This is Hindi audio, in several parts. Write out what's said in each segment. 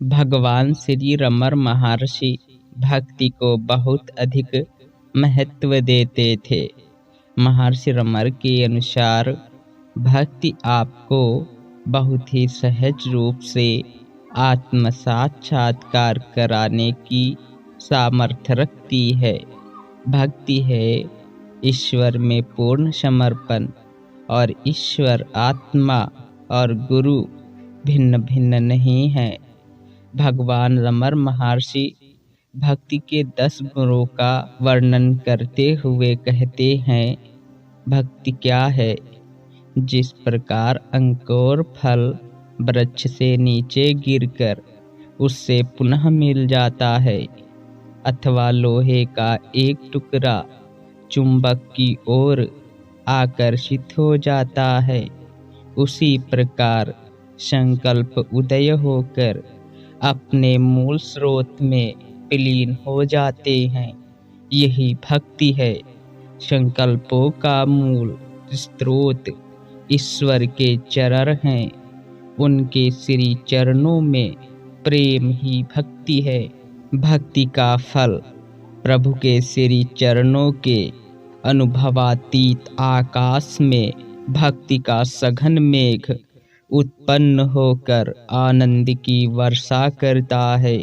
भगवान श्री रमण महर्षि भक्ति को बहुत अधिक महत्व देते थे। महर्षि रमण के अनुसार भक्ति आपको बहुत ही सहज रूप से आत्म साक्षात्कार कराने की सामर्थ्य रखती है। भक्ति है ईश्वर में पूर्ण समर्पण, और ईश्वर आत्मा और गुरु भिन्न भिन्न नहीं है। भगवान रमण महर्षि भक्ति के 10 गुणों का वर्णन करते हुए कहते हैं, भक्ति क्या है? जिस प्रकार अंकुर फल वृक्ष से नीचे गिरकर उससे पुनः मिल जाता है, अथवा लोहे का एक टुकड़ा चुंबक की ओर आकर्षित हो जाता है, उसी प्रकार संकल्प उदय होकर अपने मूल स्रोत में विलीन हो जाते हैं। यही भक्ति है। संकल्पों का मूल स्रोत ईश्वर के चरण हैं। उनके श्री चरणों में प्रेम ही भक्ति है। भक्ति का फल प्रभु के श्री चरणों के अनुभवातीत आकाश में भक्ति का सघन मेघ उत्पन्न होकर आनंद की वर्षा करता है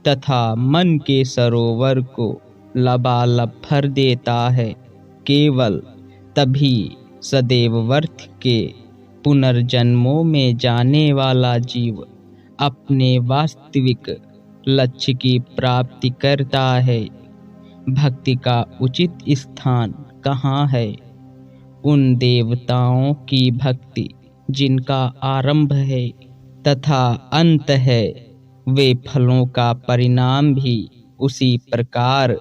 तथा मन के सरोवर को लबालब भर देता है। केवल तभी सदैव व्यर्थ के पुनर्जन्मों में जाने वाला जीव अपने वास्तविक लक्ष्य की प्राप्ति करता है। भक्ति का उचित स्थान कहाँ है? उन देवताओं की भक्ति जिनका आरंभ है तथा अंत है, वे फलों का परिणाम भी उसी प्रकार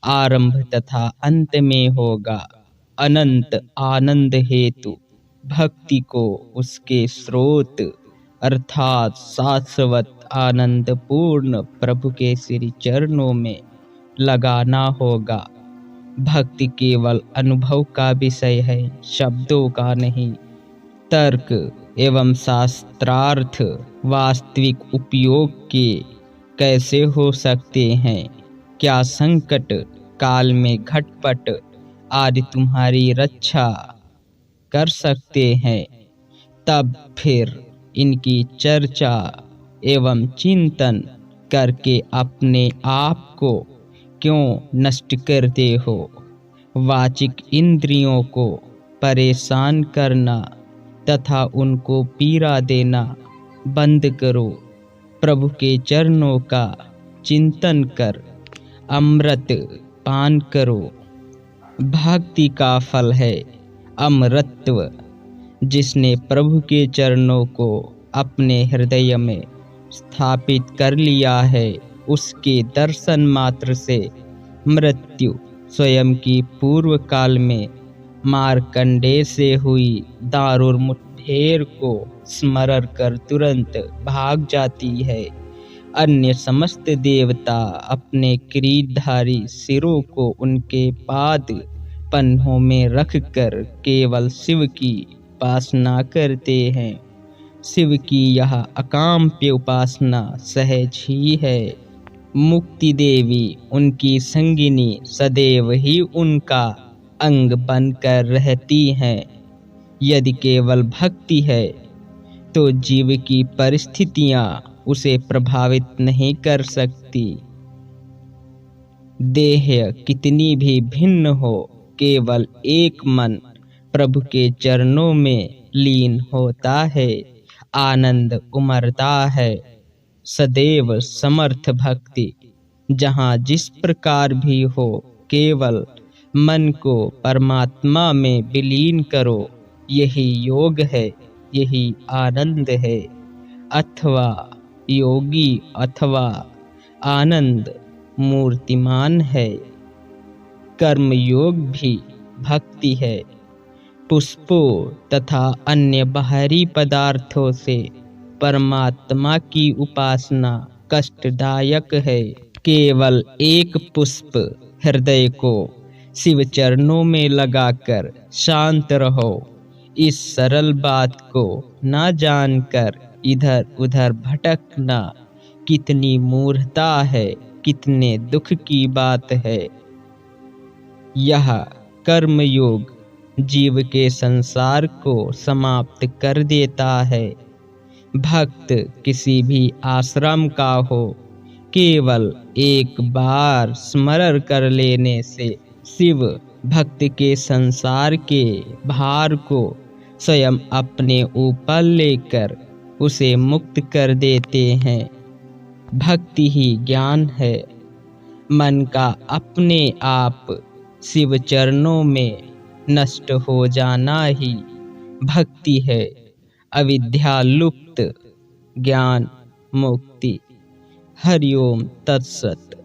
आरंभ तथा अंत में होगा। अनंत आनंद हेतु भक्ति को उसके स्रोत अर्थात शाश्वत आनंद पूर्ण प्रभु के श्री चरणों में लगाना होगा। भक्ति केवल अनुभव का विषय है, शब्दों का नहीं। तर्क एवं शास्त्रार्थ वास्तविक उपयोग के कैसे हो सकते हैं? क्या संकट काल में घटपट आदि तुम्हारी रक्षा कर सकते हैं? तब फिर इनकी चर्चा एवं चिंतन करके अपने आप को क्यों नष्ट करते हो? वाचिक इंद्रियों को परेशान करना तथा उनको पीड़ा देना बंद करो। प्रभु के चरणों का चिंतन कर अमृत पान करो। भक्ति का फल है अमरत्व। जिसने प्रभु के चरणों को अपने हृदय में स्थापित कर लिया है, उसके दर्शन मात्र से मृत्यु स्वयं की पूर्व काल में मार्कंडेय से हुई दारुण मुठभेड़ को स्मरण कर तुरंत भाग जाती है। अन्य समस्त देवता अपने किरीटधारी सिरों को उनके पाद पन्नों में रखकर केवल शिव की उपासना करते हैं। शिव की यह अकाम्य उपासना सहज ही है। मुक्ति देवी उनकी संगिनी सदैव ही उनका अंग बनकर रहती हैं। यदि केवल भक्ति है तो जीव की परिस्थितियां उसे प्रभावित नहीं कर सकती। देह कितनी भी भिन्न हो, केवल एक मन प्रभु के चरणों में लीन होता है, आनंद उमड़ता है। सदैव समर्थ भक्ति जहाँ जिस प्रकार भी हो, केवल मन को परमात्मा में विलीन करो। यही योग है, यही आनंद है। अथवा योगी अथवा आनंद मूर्तिमान है। कर्म योग भी भक्ति है। पुष्पों तथा अन्य बाहरी पदार्थों से परमात्मा की उपासना कष्टदायक है। केवल एक पुष्प हृदय को शिव चरणों में लगाकर शांत रहो। इस सरल बात को ना जानकर इधर उधर भटकना कितनी मूर्खता है, कितने दुख की बात है। यह कर्मयोग जीव के संसार को समाप्त कर देता है। भक्त किसी भी आश्रम का हो, केवल एक बार स्मरण कर लेने से शिव भक्त के संसार के भार को स्वयं अपने ऊपर लेकर उसे मुक्त कर देते हैं। भक्ति ही ज्ञान है। मन का अपने आप शिव चरणों में नष्ट हो जाना ही भक्ति है। अविद्या लुप्त, ज्ञान मुक्ति। हरि ओम तत्सत।